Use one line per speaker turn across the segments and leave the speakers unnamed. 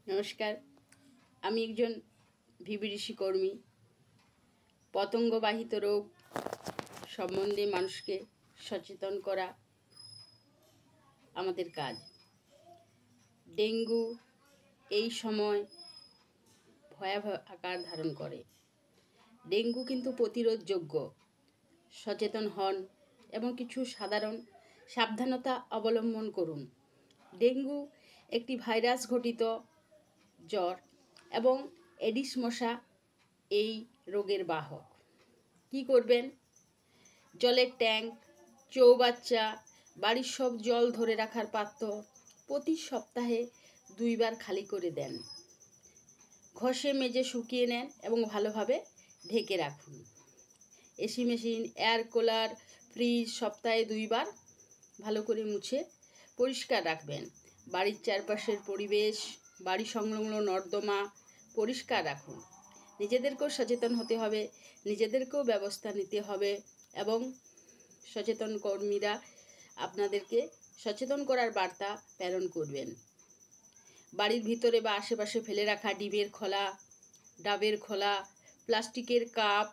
নমস্কার, আমি একজন ভিভিডিসি কর্মী। পতঙ্গবাহিত রোগ সম্বন্ধে মানুষকে সচেতন করা আমাদের কাজ। ডেঙ্গু এই সময় ভয়াবহ আকার ধারণ করে। ডেঙ্গু কিন্তু প্রতিরোধযোগ্য। সচেতন হন এবং কিছু সাধারণ সাবধানতা অবলম্বন করুন। ডেঙ্গু একটি ভাইরাস ঘটিত জ্বর এবং এডিস মশা এই রোগের বাহক। কি করবেন? জলের ট্যাঙ্ক, চৌবাচ্চা, বাড়ির সব জল ধরে রাখার পাত্র প্রতি সপ্তাহে 2 বার খালি করে দেন। ঘষে মেজে শুকিয়ে নেন এবং ভালোভাবে ঢেকে রাখুন। AC machine, air cooler, fridge সপ্তাহে 2 বার ভালো করে মুছে পরিষ্কার রাখবেন। বাড়ির চারপাশের পরিবেশ, বাড়ি সংলগ্ন নর্দমা পরিষ্কার রাখুন। নিজেদেরকেও সচেতন হতে হবে, নিজেদেরকেও ব্যবস্থা নিতে হবে এবং সচেতন কর্মীরা আপনাদেরকে সচেতন করার বার্তা প্রেরণ করবেন। বাড়ির ভিতরে বা আশেপাশে ফেলে রাখা ডিমের খোলা, ডাবের খোলা, প্লাস্টিকের কাপ,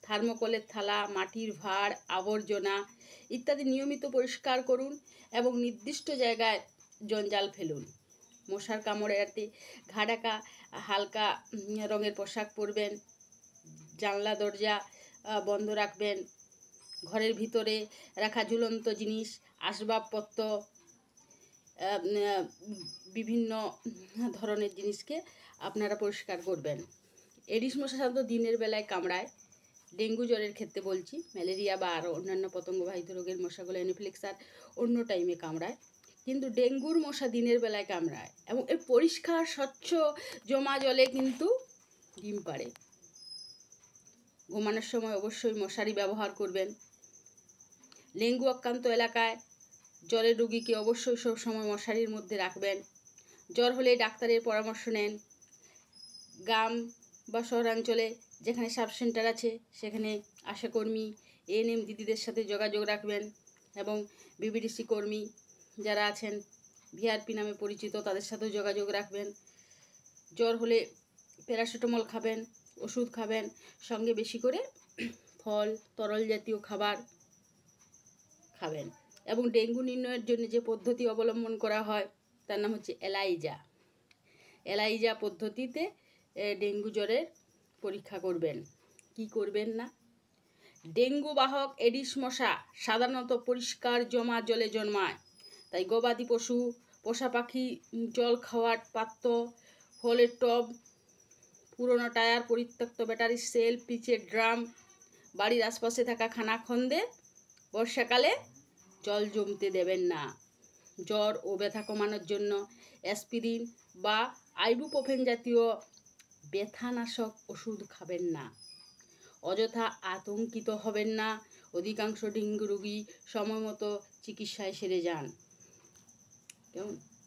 থার্মোকলের থালা, মাটির ভাঁড়, আবর্জনা ইত্যাদি নিয়মিত পরিষ্কার করুন এবং নির্দিষ্ট জায়গায় জঞ্জাল ফেলুন। মশার কামড় এড়াতে ঘা ঢাকা হালকা রঙের পোশাক পরবেন। জানলা দরজা বন্ধ রাখবেন। ঘরের ভিতরে রাখা ঝুলন্ত জিনিস, আসবাবপত্র, বিভিন্ন ধরনের জিনিসকে আপনারা পরিষ্কার করবেন। এডিস মশা সাধারণত দিনের বেলায় কামড়ায়। ডেঙ্গু জ্বরের ক্ষেত্রে বলছি, ম্যালেরিয়া বা আরও অন্যান্য পতঙ্গবাহিত রোগের মশাগুলো অ্যানোফিলিক্স আর অন্য টাইমে কামড়ায়, কিন্তু ডেঙ্গুর মশা দিনের বেলায় কামড়ায় এবং এর পরিষ্কার স্বচ্ছ জমা জলে কিন্তু ডিম পাড়ে। ঘুমানোর সময় অবশ্যই মশারি ব্যবহার করবেন। ডেঙ্গু আক্রান্ত এলাকায় জ্বরের রোগীকে অবশ্যই সব সময় মশারির মধ্যে রাখবেন। জ্বর হলে ডাক্তারের পরামর্শ নেন। গ্রাম বা শহরাঞ্চলে যেখানে সাব সেন্টার আছে সেখানে আশাকর্মী, এএনএম দিদিদের সাথে যোগাযোগ রাখবেন এবং ভিভিডিসি কর্মী যারা আছেন, ভিআরপি নামে পরিচিত, তাদের সাথেও যোগাযোগ রাখবেন। জ্বর হলে প্যারাসিটামল খাবেন, ওষুধ খাবেন, সঙ্গে বেশি করে ফল, তরল জাতীয় খাবার খাবেন এবং ডেঙ্গু নির্ণয়ের জন্য যে পদ্ধতি অবলম্বন করা হয় তার নাম হচ্ছে এলাইজা পদ্ধতিতে ডেঙ্গু জ্বরের পরীক্ষা করবেন। কি করবেন না? ডেঙ্গু বাহক এডিস মশা সাধারণত পরিষ্কার জমা জলে জন্মায়, তাই গবাদি পশু, পোষা পাখি, জল খাওয়ার পাত্র, ফলের টব, পুরনো টায়ার, পরিত্যক্ত ব্যাটারির সেল, পিচের ড্রাম, বাড়ির আশপাশে থাকা খানাখন্দে বর্ষাকালে জল জমতে দেবেন না। জ্বর ও ব্যথা কমানোর জন্য অ্যাসপিরিন বা আইবুপ্রোফেন জাতীয় ব্যথানাশক ওষুধ খাবেন না। অযথা আতঙ্কিত হবেন না। অধিকাংশ ডেঙ্গু রোগী সময়মতো চিকিৎসায় সেরে যান। কেমন?